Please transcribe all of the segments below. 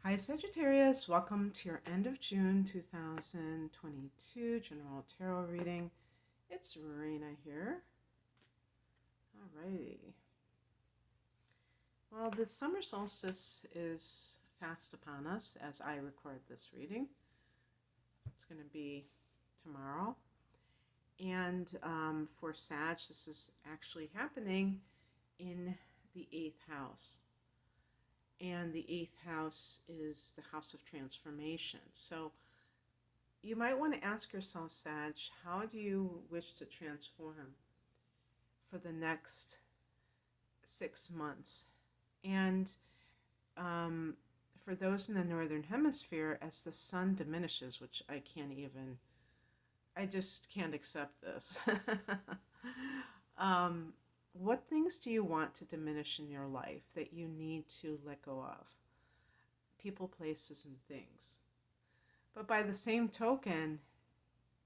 Hi Sagittarius, welcome to your end of June 2022 General Tarot reading. It's Raina here. Alrighty. Well, the summer solstice is fast upon us as I record this reading. It's going to be tomorrow. And for Sag, this is actually happening in the 8th house. And the 8th house is the house of transformation. So you might want to ask yourself, Sag, how do you wish to transform for the next 6 months? And for those in the Northern Hemisphere, as the sun diminishes, which I just can't accept this. What things do you want to diminish in your life that you need to let go of? People, places, and things. But by the same token,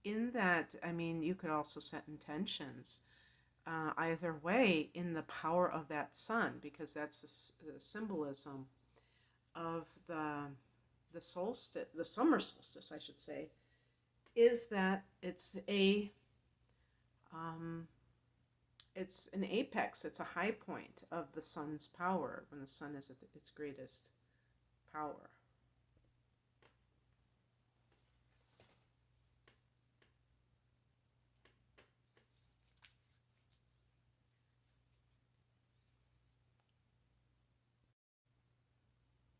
in that, you could also set intentions either way in the power of that sun, because that's the symbolism of the solstice, the summer solstice, I should say, is that it's an apex, it's a high point of the sun's power when the sun is at its greatest power.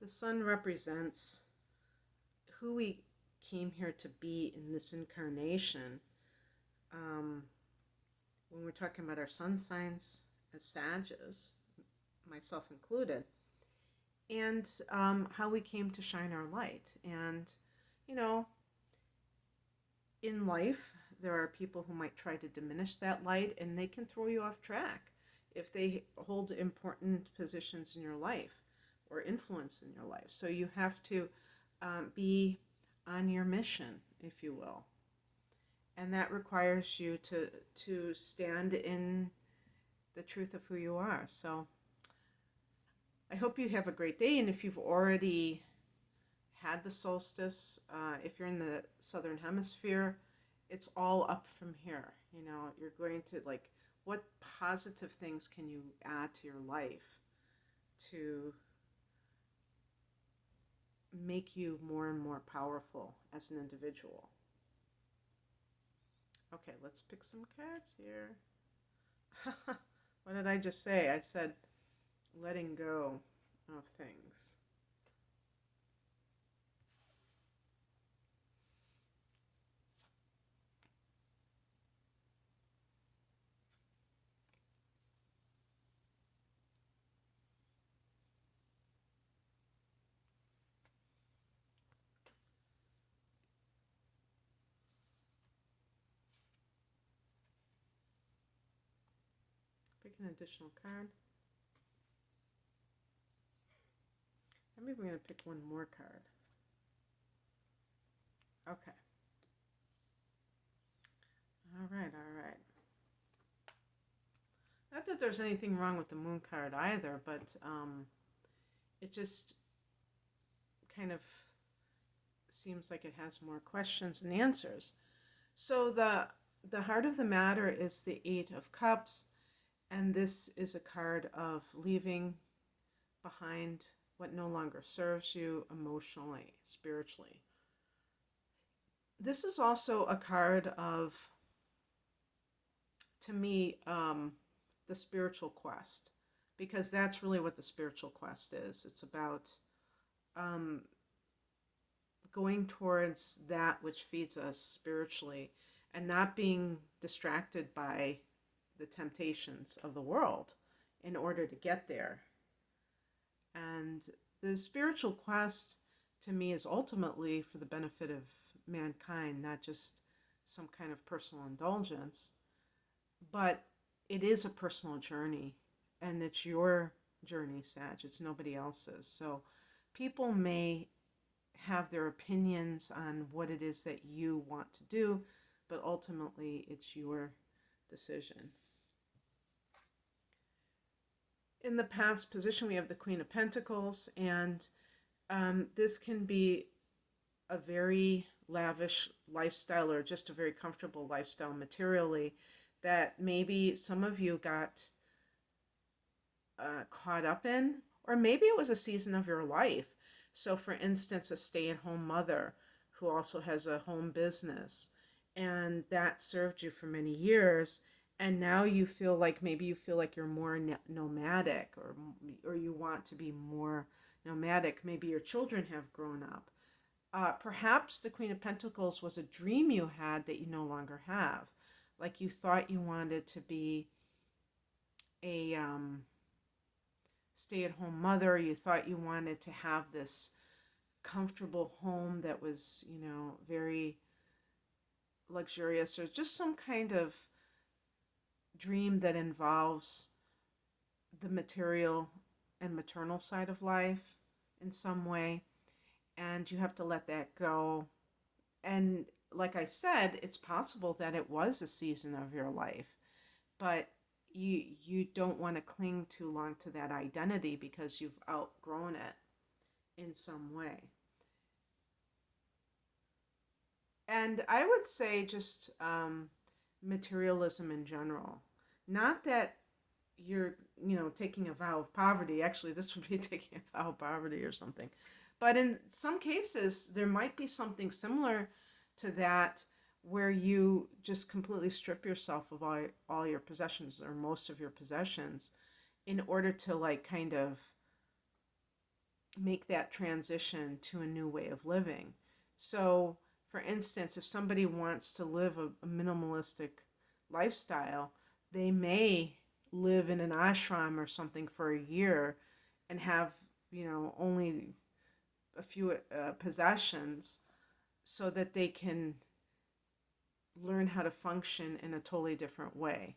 The sun represents who we came here to be in this incarnation. When we're talking about our sun signs as Sages, myself included, and how we came to shine our light. And, in life, there are people who might try to diminish that light, and they can throw you off track if they hold important positions in your life or influence in your life. So you have to be on your mission, if you will. And that requires you to stand in the truth of who you are. So I hope you have a great day. And if you've already had the solstice, if you're in the Southern Hemisphere, it's all up from here. You're going to, what positive things can you add to your life to make you more and more powerful as an individual? Okay, let's pick some cards here. What did I just say? I said letting go of things. Pick an additional card. I'm even going to pick one more card. Okay. All right. Not that there's anything wrong with the moon card either, but it just kind of seems like it has more questions than answers. So the heart of the matter is the 8 of Cups, and this is a card of leaving behind what no longer serves you emotionally, spiritually. This is also a card of, to me, the spiritual quest, because that's really what the spiritual quest is. It's about going towards that which feeds us spiritually and not being distracted by the temptations of the world in order to get there. And the spiritual quest, to me, is ultimately for the benefit of mankind, not just some kind of personal indulgence, but it is a personal journey, and it's your journey, Sag. It's nobody else's. So people may have their opinions on what it is that you want to do, but ultimately it's your decision. In the past position, we have the Queen of Pentacles, and This can be a very lavish lifestyle or just a very comfortable lifestyle materially that maybe some of you got caught up in, or maybe it was a season of your life. So, for instance, a stay at home mother who also has a home business, and that served you for many years. And now you feel like maybe you feel like you're more nomadic, or you want to be more nomadic. Maybe your children have grown up. Perhaps the Queen of Pentacles was a dream you had that you no longer have. Like you thought you wanted to be a stay-at-home mother. You thought you wanted to have this comfortable home that was, very luxurious, or just some kind of dream that involves the material and maternal side of life in some way. And you have to let that go. And like I said, it's possible that it was a season of your life, but you don't want to cling too long to that identity because you've outgrown it in some way. And I would say just materialism in general. Not that you're, taking a vow of poverty. Actually, this would be taking a vow of poverty or something. But in some cases, there might be something similar to that where you just completely strip yourself of all your possessions or most of your possessions in order to kind of make that transition to a new way of living. So, for instance, if somebody wants to live a minimalistic lifestyle, they may live in an ashram or something for a year and have, only a few possessions so that they can learn how to function in a totally different way.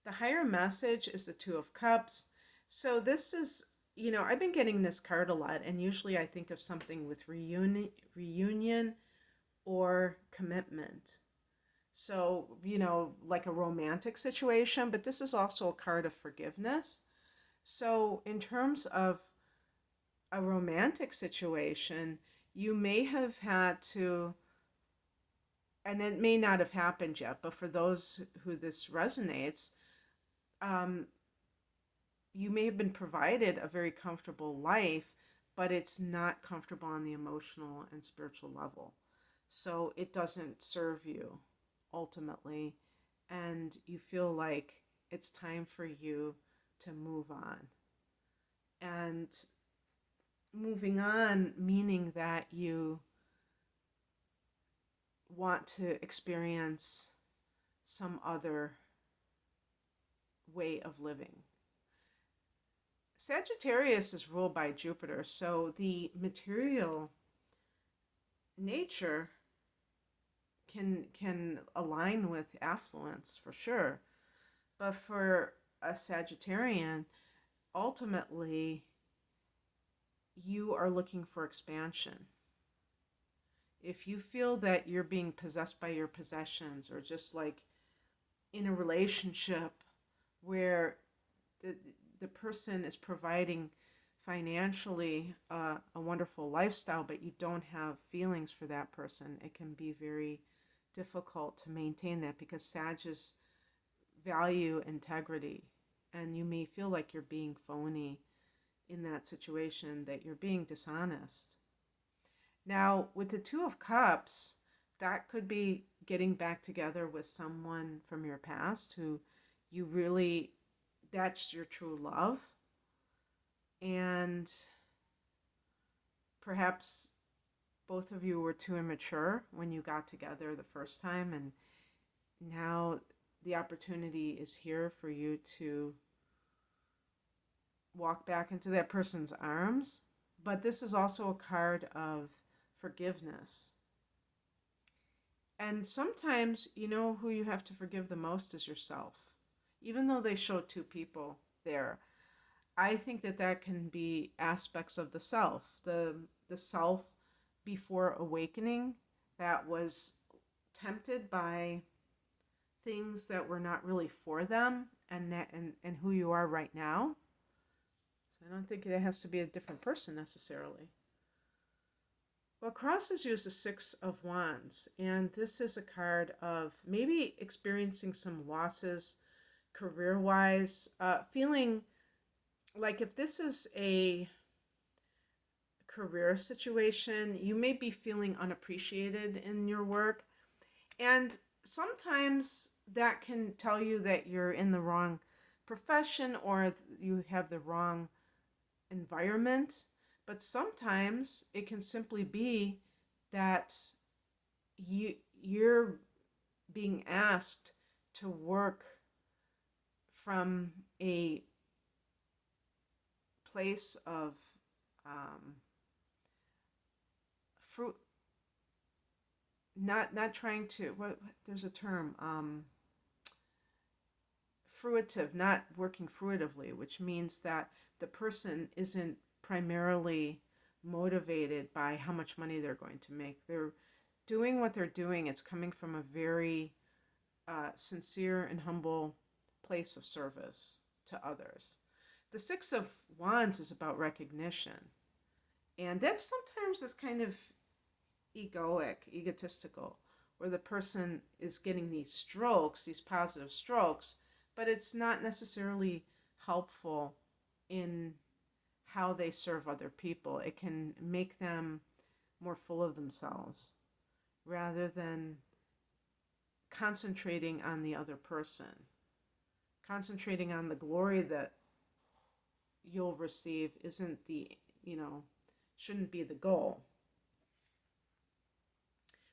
The higher message is the Two of Cups. So this is, I've been getting this card a lot, and usually I think of something with reunion or commitment. So, like a romantic situation, but this is also a card of forgiveness. So in terms of a romantic situation, you may have had to, and it may not have happened yet, but for those who this resonates, you may have been provided a very comfortable life, but it's not comfortable on the emotional and spiritual level. So it doesn't serve you ultimately, and you feel like it's time for you to move on. And moving on meaning that you want to experience some other way of living. Sagittarius is ruled by Jupiter, so the material nature can align with affluence for sure. But for a Sagittarian, ultimately, you are looking for expansion. If you feel that you're being possessed by your possessions, or just like in a relationship where the person is providing financially a wonderful lifestyle, but you don't have feelings for that person, it can be very difficult to maintain that because Sagittarius value integrity, and you may feel like you're being phony in that situation, that you're being dishonest. Now, with the Two of Cups, that could be getting back together with someone from your past who you really, that's your true love. And perhaps both of you were too immature when you got together the first time, and now the opportunity is here for you to walk back into that person's arms. But this is also a card of forgiveness. And sometimes, who you have to forgive the most is yourself. Even though they show two people there, I think that can be aspects of the self. The self before awakening that was tempted by things that were not really for them, and who you are right now. I don't think it has to be a different person necessarily. Well, crosses use the Six of Wands, and this is a card of maybe experiencing some losses career-wise, feeling like if this is a career situation, you may be feeling unappreciated in your work. And sometimes that can tell you that you're in the wrong profession or you have the wrong environment. But sometimes it can simply be that you're being asked to work from a place of fruit, not trying to, what there's a term, fruitive, not working fruitively, which means that the person isn't primarily motivated by how much money they're going to make. They're doing what they're doing. It's coming from a very sincere and humble place of service to others. The Six of Wands is about recognition. And that's sometimes this kind of egotistical, where the person is getting these strokes, these positive strokes, but it's not necessarily helpful in how they serve other people. It can make them more full of themselves rather than concentrating on the other person, concentrating on the glory that you'll receive isn't the, shouldn't be the goal.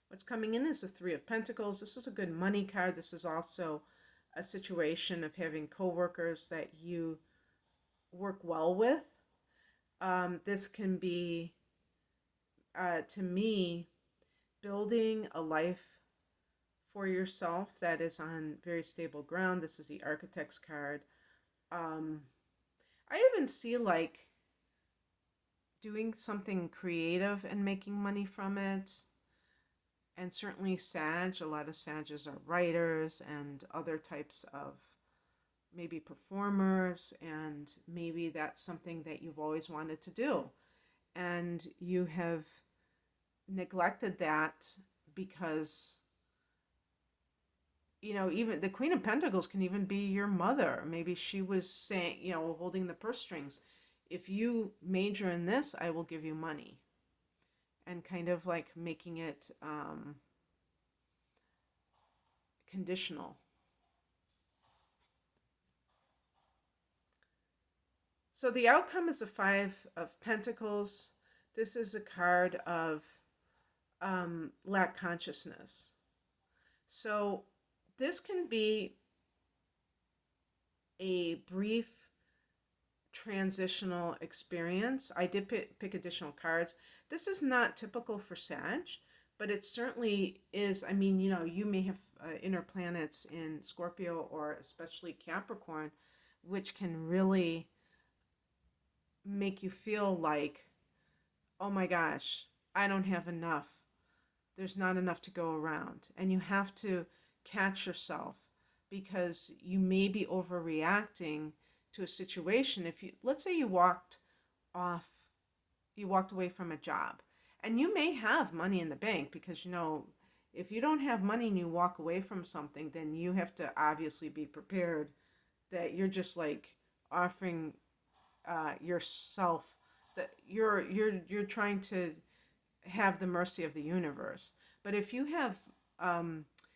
What's coming in is the Three of Pentacles. This is a good money card. This is also a situation of having coworkers that you work well with. This can be, to me, building a life for yourself that is on very stable ground. This is the Architect's card. I even see like doing something creative and making money from it. And certainly Sag, a lot of Sages are writers and other types of maybe performers, and maybe that's something that you've always wanted to do. And you have neglected that because, even the Queen of Pentacles can even be your mother. Maybe she was saying, holding the purse strings. If you major in this, I will give you money. And kind of like making it conditional. So the outcome is a Five of Pentacles. This is a card of lack consciousness. So this can be a brief transitional experience. I did pick additional cards. This is not typical for Sag, but it certainly is. I mean, you may have inner planets in Scorpio or especially Capricorn, which can really make you feel like, oh my gosh, I don't have enough. There's not enough to go around. And you have to catch yourself because you may be overreacting to a situation. If you, let's say you walked away from a job, and you may have money in the bank because, if you don't have money and you walk away from something, then you have to obviously be prepared that you're just like offering yourself, that you're trying to have the mercy of the universe. But if you have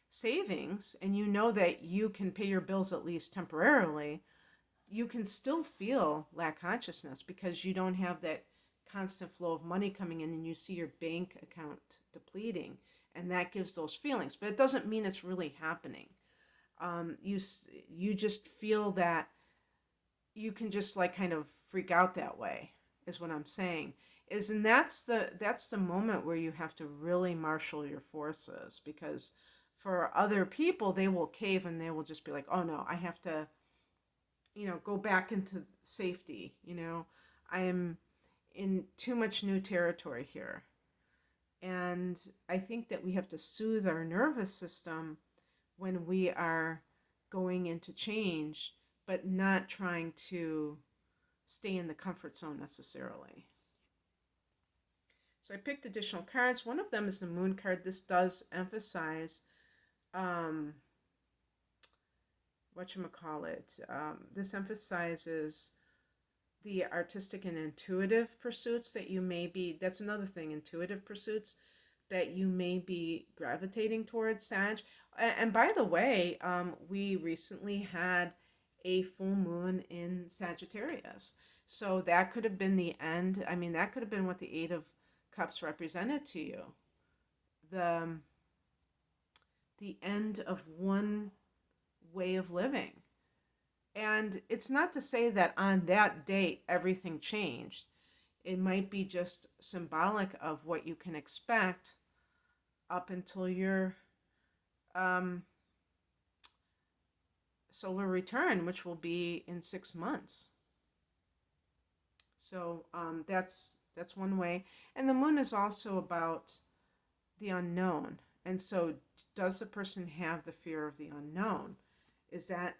savings and you know that you can pay your bills at least temporarily, you can still feel lack consciousness because you don't have that constant flow of money coming in, and you see your bank account depleting, and that gives those feelings. But it doesn't mean it's really happening. You just feel that you can just like kind of freak out that way, is what I'm saying. And that's the moment where you have to really marshal your forces, because for other people, they will cave and they will just be like, oh no, I have to go back into safety. I am in too much new territory here. And I think that we have to soothe our nervous system when we are going into change, but not trying to stay in the comfort zone necessarily. So I picked additional cards. One of them is the Moon card. This does emphasize this emphasizes the artistic and intuitive pursuits that you may be, that's another thing, intuitive pursuits that you may be gravitating towards, Sag. And by the way, we recently had a full moon in Sagittarius. So that could have been the end. I mean, that could have been what the Eight of Cups represented to you. The end of one way of living. And it's not to say that on that date everything changed. It might be just symbolic of what you can expect up until your solar return, which will be in 6 months. So that's one way. And the moon is also about the unknown. And so does the person have the fear of the unknown? Is that,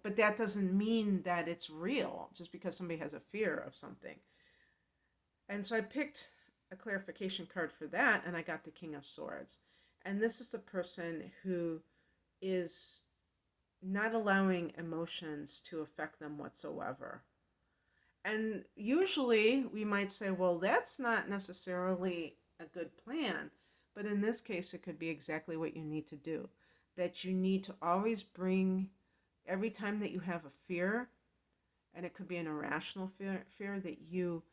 but that doesn't mean that it's real just because somebody has a fear of something. And so I picked a clarification card for that, and I got the King of Swords. And this is the person who is not allowing emotions to affect them whatsoever. And usually we might say, well, that's not necessarily a good plan. But in this case, it could be exactly what you need to do. That you need to always bring, every time that you have a fear, and it could be an irrational fear that you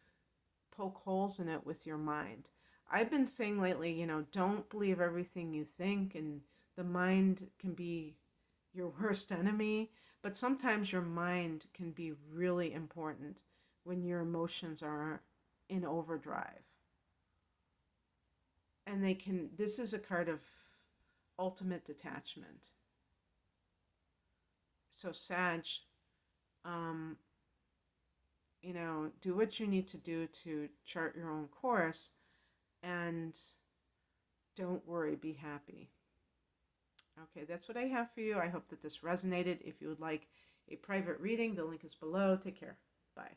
poke holes in it with your mind. I've been saying lately, don't believe everything you think, and the mind can be your worst enemy. But sometimes your mind can be really important when your emotions are in overdrive. And this is a card of ultimate detachment. So Sag, do what you need to do to chart your own course, and don't worry, be happy. Okay, that's what I have for you. I hope that this resonated. If you would like a private reading, the link is below. Take care. Bye.